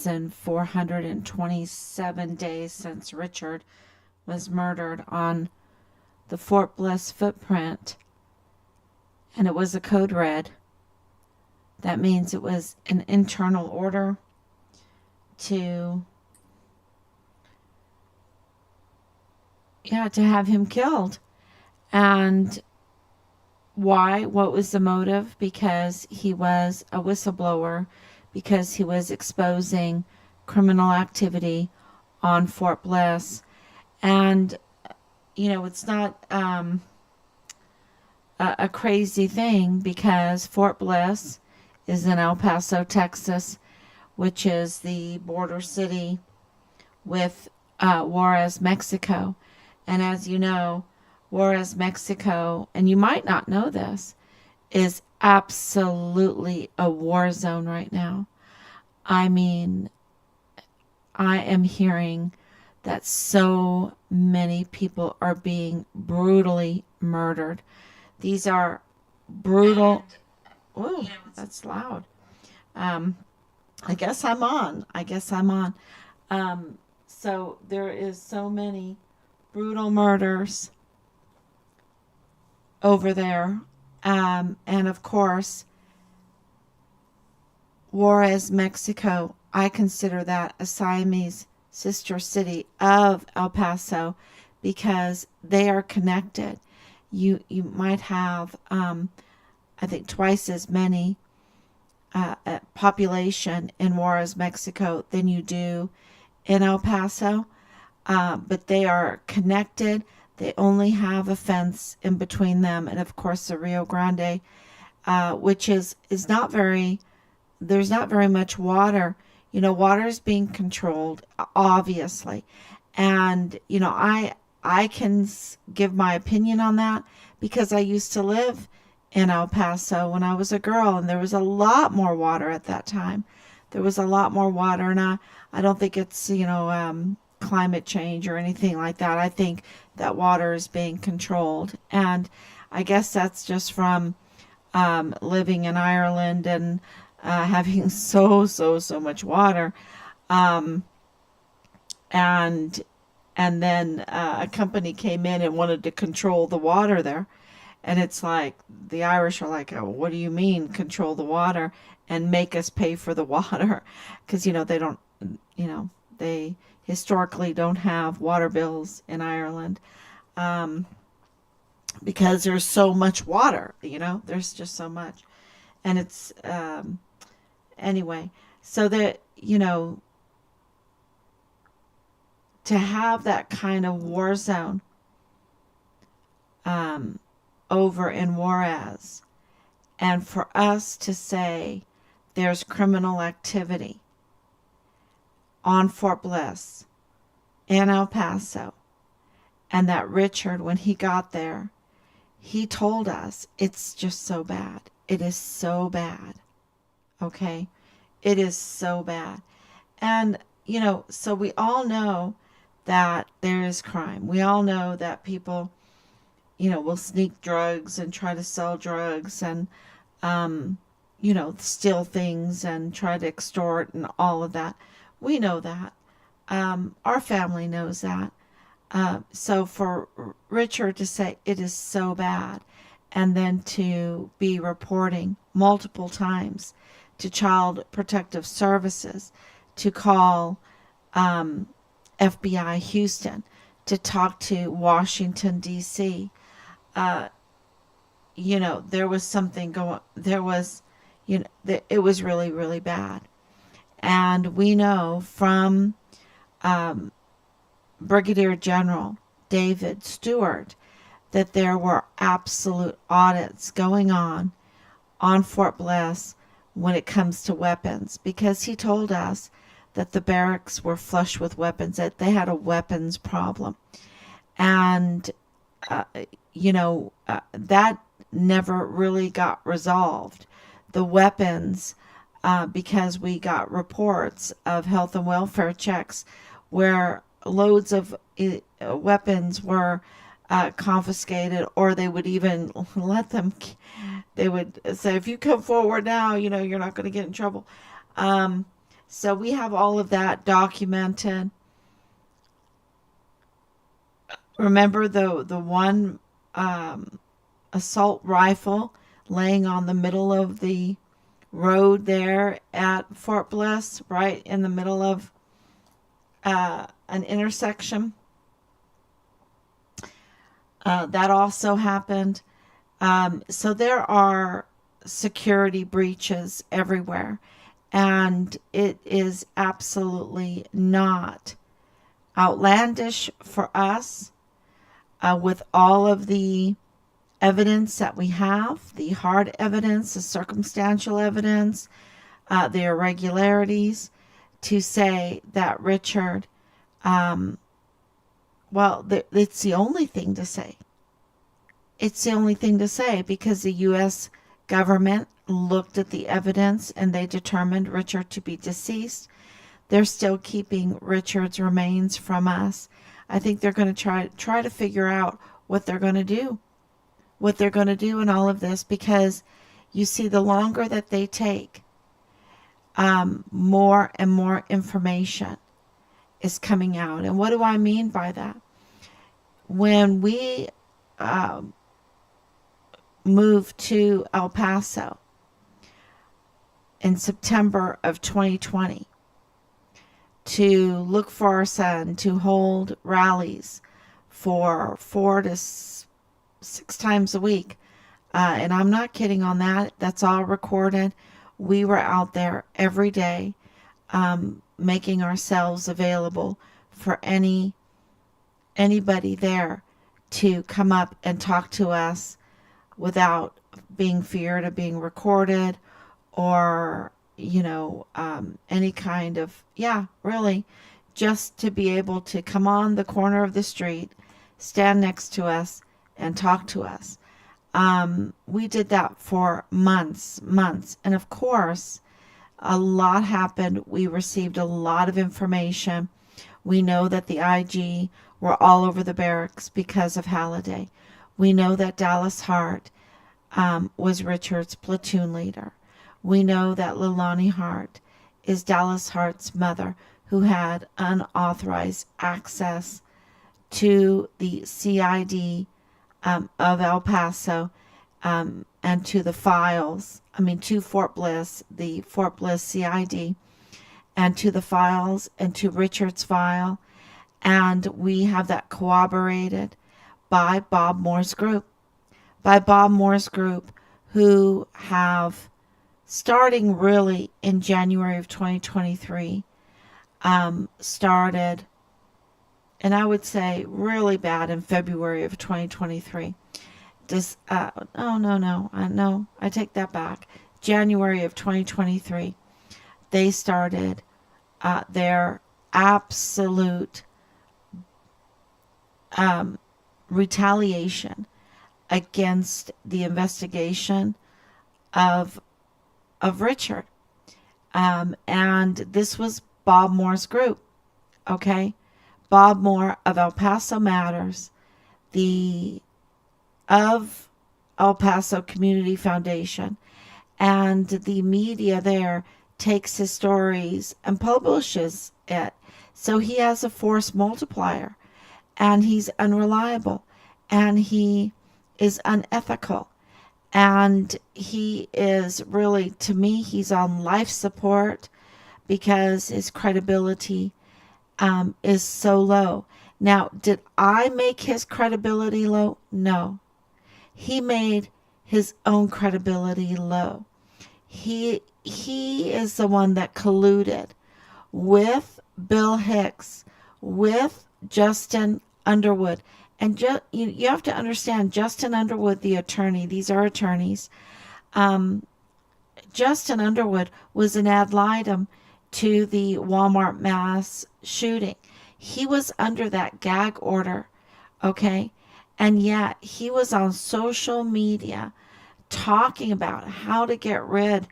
1,427 days since Richard was murdered on the Fort Bliss footprint, and it was a code red. That means it was an internal order to have him killed. And why? What was the motive? Because he was a whistleblower, because he was exposing criminal activity on Fort Bliss. And, it's not a crazy thing, because Fort Bliss is in El Paso, Texas, which is the border city with Juarez, Mexico. And as you know, Juarez, Mexico, and you might not know this, is absolutely a war zone right now. I mean, I am hearing that so many people are being brutally murdered. These are brutal. Oh, that's loud. I guess I'm on. So there is so many brutal murders over there. And of course, Juarez, Mexico, I consider that a Siamese sister city of El Paso, because they are connected. You might have, I think, twice as many population in Juarez, Mexico than you do in El Paso, but they are connected. They only have a fence in between them, and of course the Rio Grande, which is not very. There's not very much water. Water is being controlled, obviously, and I can give my opinion on that, because I used to live in El Paso when I was a girl, and there was a lot more water at that time. There was a lot more water, and I don't think it's climate change or anything like that. I think that water is being controlled, and I guess that's just from living in Ireland and having so much water, and then a company came in and wanted to control the water there. And it's like, the Irish are like, oh, what do you mean control the water and make us pay for the water? Because, they don't, they historically don't have water bills in Ireland, because there's so much water, there's just so much. And it's, anyway, so that, to have that kind of war zone over in Juarez, and for us to say there's criminal activity on Fort Bliss and El Paso, and that Richard, when he got there, he told us it's just so bad. It is so bad. Okay? It is so bad. And, so we all know that there is crime. We all know that people, will sneak drugs and try to sell drugs and, steal things and try to extort and all of that. We know that. Our family knows that. So for Richard to say it is so bad, and then to be reporting multiple times to Child Protective Services, to call FBI Houston, to talk to Washington, D.C., there was something going, it was really, really bad. And we know from Brigadier General David Stewart that there were absolute audits going on Fort Bliss when it comes to weapons, because he told us that the barracks were flush with weapons, that they had a weapons problem. And, that never really got resolved. The weapons, because we got reports of health and welfare checks where loads of weapons were confiscated, or they would even let them, they would say, if you come forward now, you're not going to get in trouble. So we have all of that documented. Remember the one assault rifle laying on the middle of the road there at Fort Bliss, right in the middle of an intersection. That also happened. So there are security breaches everywhere, and it is absolutely not outlandish for us with all of the evidence that we have, the hard evidence, the circumstantial evidence, the irregularities, to say that Richard, um, well, it's the only thing to say. It's the only thing to say because the U.S. government looked at the evidence and they determined Richard to be deceased. They're still keeping Richard's remains from us. I think they're going to try to figure out what they're going to do. What they're going to do in all of this, because you see, the longer that they take, more and more information is coming out. And what do I mean by that? When we moved to El Paso in September of 2020 to look for our son, to hold rallies for 4 to 6 times a week. And I'm not kidding on that. That's all recorded. We were out there every day, making ourselves available for anybody there to come up and talk to us without being feared of being recorded or, any kind of, really, just to be able to come on the corner of the street, stand next to us, and talk to us. We did that for months. And of course, a lot happened. We received a lot of information. We know that the IG were all over the barracks because of Halliday. We know that Dallas Hart was Richard's platoon leader. We know that Leilani Hart is Dallas Hart's mother, who had unauthorized access to the CID of El Paso, and to the files, to Fort Bliss, the Fort Bliss CID, and to the files, and to Richard's file. And we have that corroborated by Bob Moore's group. Who have, starting really in January of 2023, started, and I would say really bad in February of 2023. No, I take that back. January of 2023, they started their absolute retaliation against the investigation of Richard. And this was Bob Moore's group. Okay? Bob Moore of El Paso Matters, of El Paso Community Foundation, and the media there takes his stories and publishes it. So he has a force multiplier, and he's unreliable, and he is unethical, and he is really, to me, he's on life support because his credibility is so low. Now, did I make his credibility low? No. He made his own credibility low. He is the one that colluded with Bill Hicks, with Justin Underwood. And you have to understand, Justin Underwood, the attorney, these are attorneys. Justin Underwood was an ad litem to the Walmart mass shooting. He was under that gag order, okay? And yet he was on social media talking about how to get rid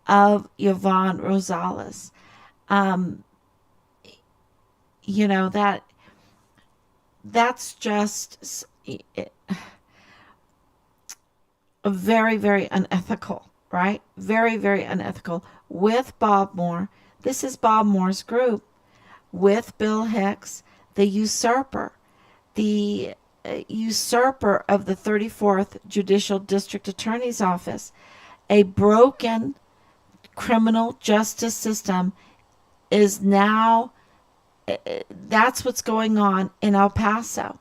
of Yvonne Rosales. That's just very, very unethical, right? Very, very unethical. With Bob Moore, This is Bob Moore's group with Bill Hicks, the usurper, the usurper of the 34th Judicial District Attorney's Office. A broken criminal justice system is now, that's what's going on in El Paso.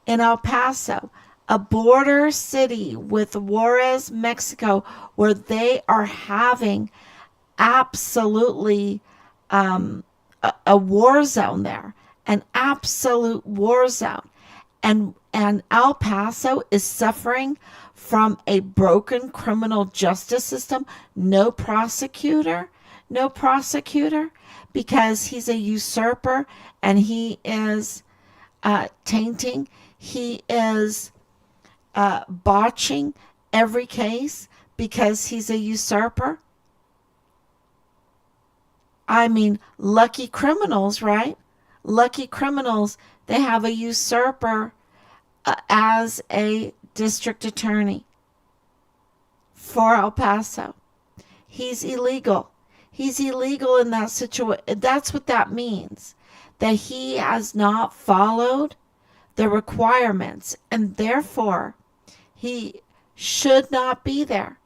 In El Paso, a border city with Juarez, Mexico, where they are having absolutely a war zone there, an absolute war zone. And El Paso is suffering from a broken criminal justice system. No prosecutor, because he's a usurper and he is tainting, he is botching every case because he's a usurper. I mean, lucky criminals, right? Lucky criminals, they have a usurper as a district attorney for El Paso. He's illegal. He's illegal in that situation. That's what that means. That he has not followed the requirements, and therefore he should not be there.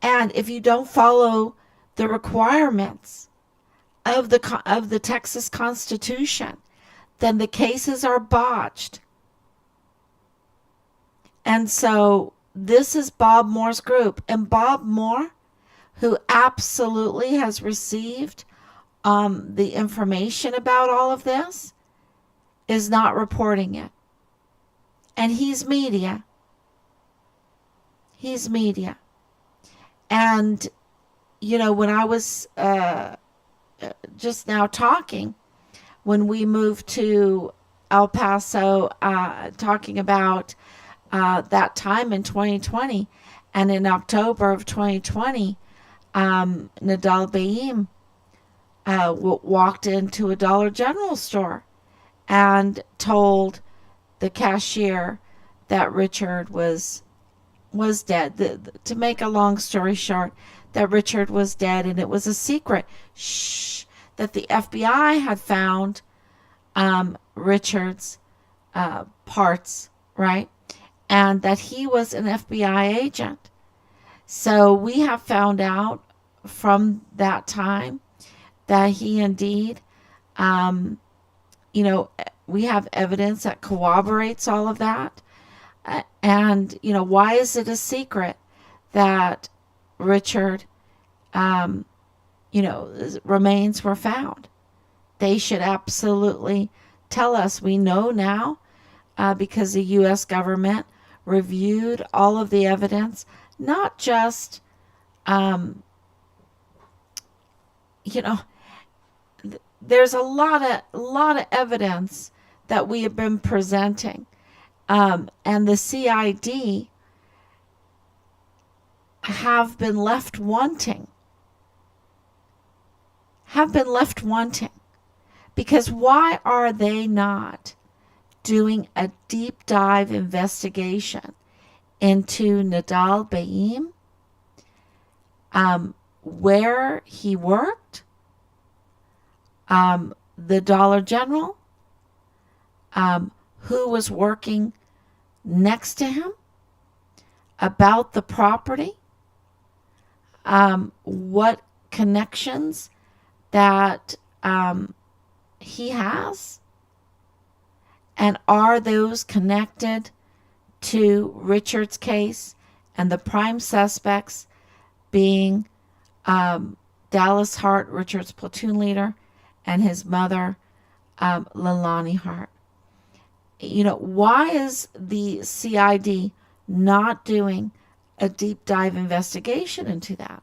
And if you don't follow the requirements of the Texas Constitution, then the cases are botched. And so this is Bob Moore's group. And Bob Moore, who absolutely has received the information about all of this, is not reporting it. And he's media. He's media. And, you know, when I was just now talking, when we moved to El Paso, talking about that time in 2020, and in October of 2020, Nadal Baim walked into a Dollar General store and told the cashier that Richard was dead. To make a long story short, that Richard was dead, and it was a secret. That the FBI had found Richard's parts, right? And that he was an FBI agent. So we have found out from that time that he indeed, we have evidence that corroborates all of that. And, why is it a secret that Richard, remains were found? They should absolutely tell us. We know now because the U.S. government reviewed all of the evidence, not just, there's a lot of evidence that we have been presenting. And the CID have been left wanting. Because why are they not doing a deep dive investigation into Nadal Baim, where he worked, the Dollar General, who was working next to him, about the property, what connections that he has, and are those connected to Richard's case, and the prime suspects being Dallas Hart, Richard's platoon leader, and his mother, Leilani Hart. Why is the CID not doing a deep dive investigation into that?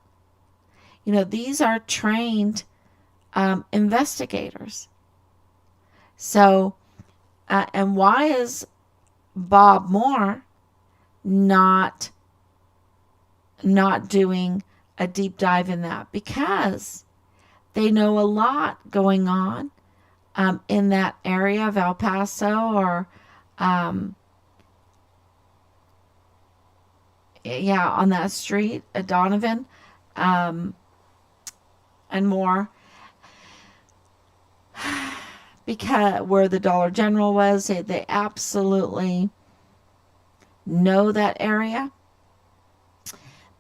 These are trained investigators. So, and why is Bob Moore not doing a deep dive in that? Because they know a lot going on in that area of El Paso, or on that street, Donovan, and more, because where the Dollar General was, they absolutely know that area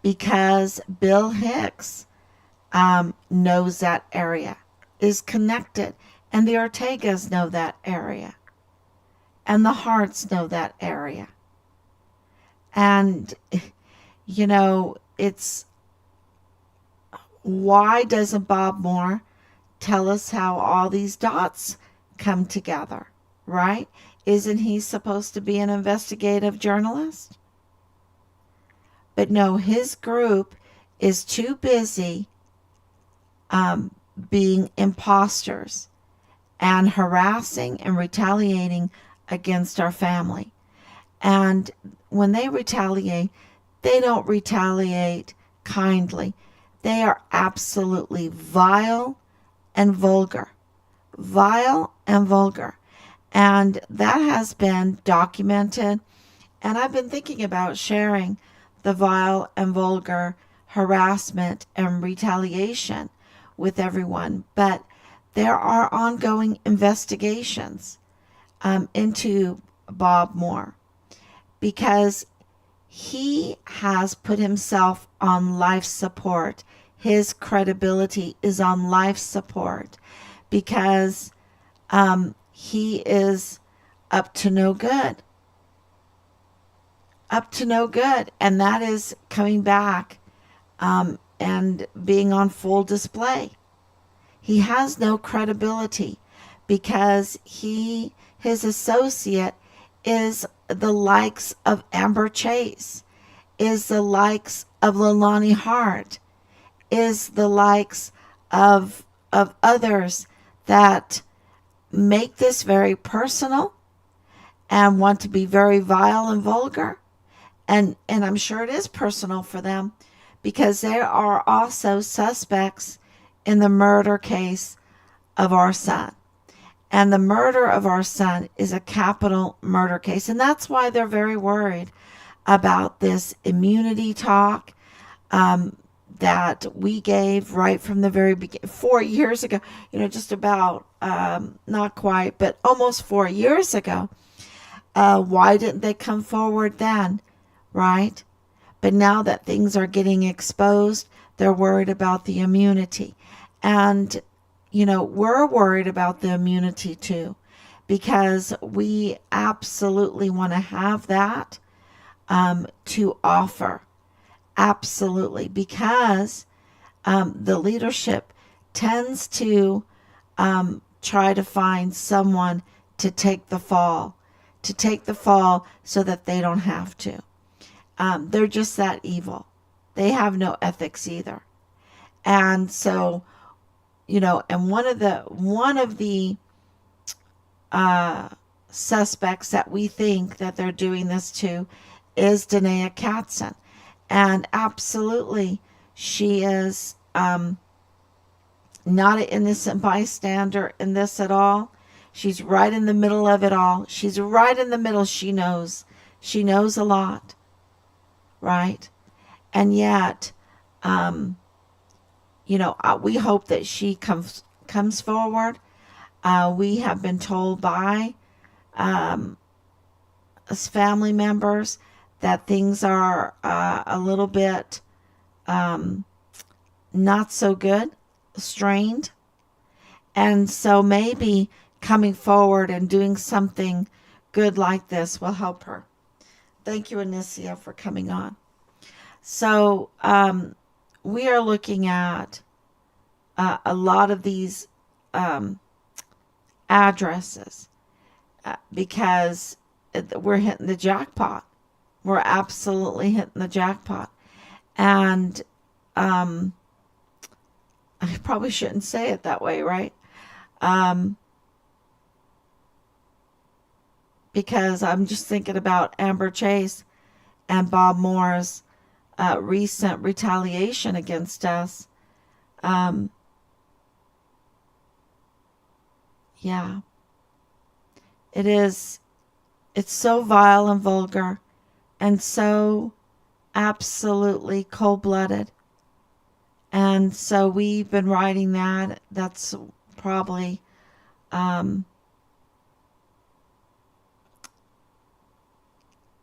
because Bill Hicks knows that area, is connected, and the Ortegas know that area, and the Harts know that area. And, it's why doesn't Bob Moore tell us how all these dots come together, right? Isn't he supposed to be an investigative journalist? But no, his group is too busy being imposters and harassing and retaliating against our family. And when they retaliate, they don't retaliate kindly. They are absolutely vile and vulgar. Vile and vulgar. And that has been documented. And I've been thinking about sharing the vile and vulgar harassment and retaliation with everyone. But there are ongoing investigations into Bob Moore because he has put himself on life support. His credibility is on life support because he is up to no good. Up to no good. And that is coming back and being on full display. He has no credibility because his associate is the likes of Amber Chase, is the likes of Leilani Hart, is the likes of others that make this very personal and want to be very vile and vulgar. And I'm sure it is personal for them because there are also suspects in the murder case of our son. And the murder of our son is a capital murder case. And that's why they're very worried about this immunity talk that we gave right from the very beginning, 4 years ago, just about, not quite, but almost 4 years ago. Why didn't they come forward then, right? But now that things are getting exposed, they're worried about the immunity. And we're worried about the immunity too, because we absolutely want to have that to offer. Absolutely. Because the leadership tends to try to find someone to take the fall so that they don't have to. They're just that evil. They have no ethics either. And so, and one of the suspects that we think that they're doing this to is Danae Katzen. And absolutely, she is not an innocent bystander in this at all. She's right in the middle of it all. She's right in the middle. She knows a lot, right? And yet, we hope that she comes forward. We have been told by as family members that things are a little bit not so good, strained. And so maybe coming forward and doing something good like this will help her. Thank you, Anicia, for coming on. So we are looking at a lot of these addresses because we're hitting the jackpot. We're absolutely hitting the jackpot. And I probably shouldn't say it that way, right? Because I'm just thinking about Amber Chase and Bob Moore's recent retaliation against us. Yeah. It's so vile and vulgar and so absolutely cold-blooded. And so we've been writing that. That's probably, um,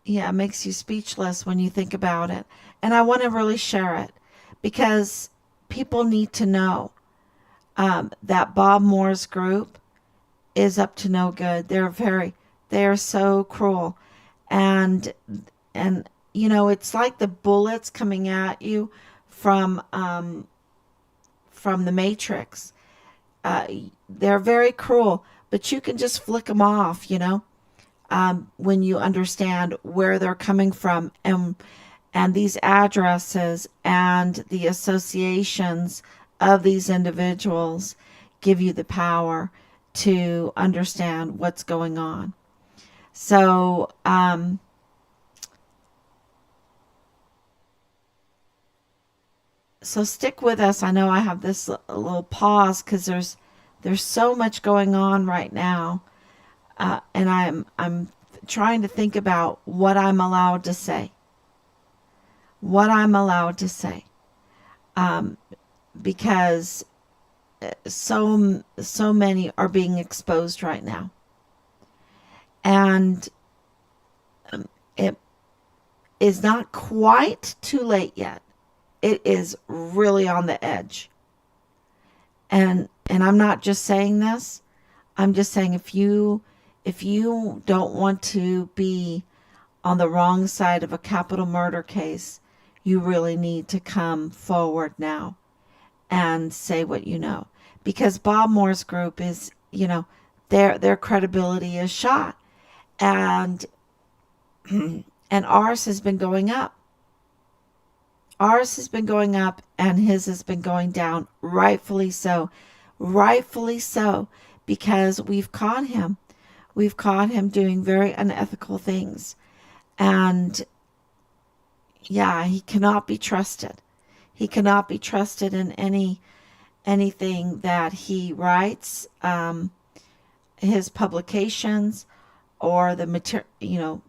yeah, it makes you speechless when you think about it. And I want to really share it because people need to know that Bob Moore's group is up to no good. They are so cruel. And, it's like the bullets coming at you from, from the Matrix. Uh, they're very cruel, but you can just flick them off, when you understand where they're coming from and these addresses and the associations of these individuals give you the power to understand what's going on. So, so stick with us. I know I have this little pause because there's so much going on right now, and I'm trying to think about what I'm allowed to say. What I'm allowed to say, um, because so many are being exposed right now, and it is not quite too late yet. It is really on the edge, and I'm not just saying this. I'm just saying if you don't want to be on the wrong side of a capital murder case, you really need to come forward now and say what you know. Because Bob Moore's group is, their credibility is shot. And and ours has been going up. Ours has been going up and his has been going down, rightfully so. Rightfully so, because we've caught him. We've caught him doing very unethical things. And yeah, he cannot be trusted. He cannot be trusted in anything that he writes, his publications, or the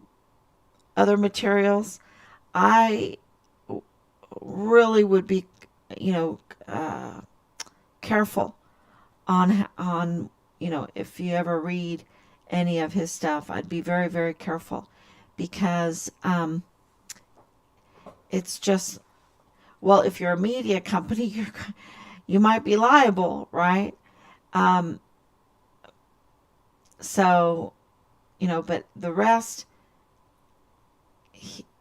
other materials. I really would be, careful on if you ever read any of his stuff. I'd be very, very careful because it's just, well, if you're a media company, you might be liable, right? Um, so, but the rest,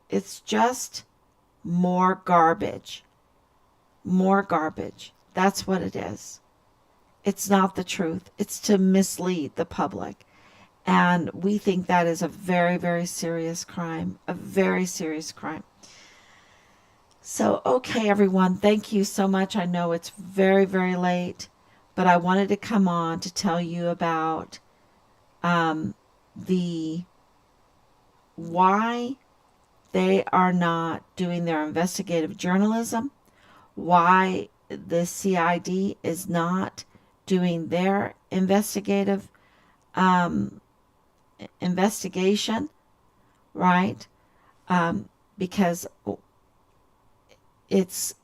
it's just more garbage. More garbage. That's what it is. It's not the truth. It's to mislead the public. And we think that is a very, very serious crime. A very serious crime. So, okay, everyone, thank you so much. I know it's very, very late, but I wanted to come on to tell you about the why they are not doing their investigative journalism, why the CID is not doing their investigation, right? Because it's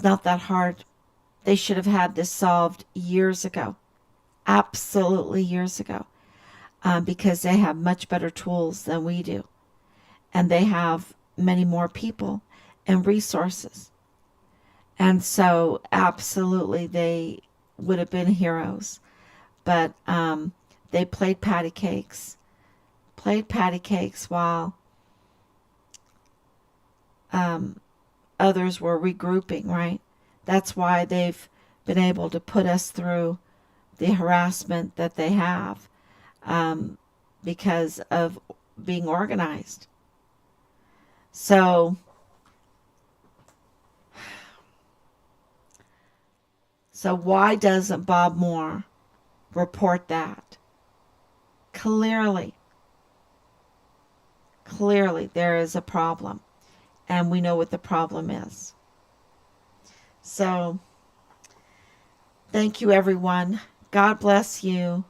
not that hard. They should have had this solved years ago, absolutely years ago, because they have much better tools than we do, and they have many more people and resources. And so, absolutely, they would have been heroes. But they played patty cakes while others were regrouping, right? That's why they've been able to put us through the harassment that they have, because of being organized. So, why doesn't Bob Moore report that? Clearly there is a problem, and we know what the problem is. So, thank you, everyone. God bless you.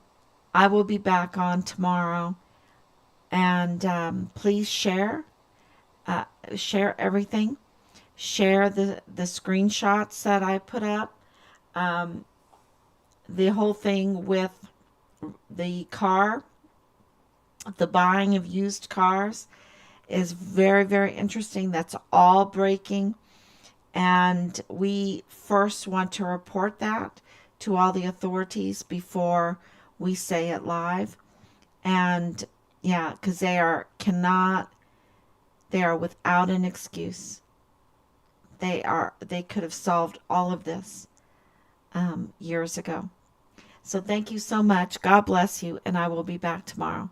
I will be back on tomorrow, and please share everything. share the screenshots that I put up. Um, the whole thing with the car, the buying of used cars is very, very interesting. That's all breaking. And we first want to report that to all the authorities before we say it live. And yeah, because they are without an excuse. They could have solved all of this years ago. So thank you so much. God bless you, and I will be back tomorrow.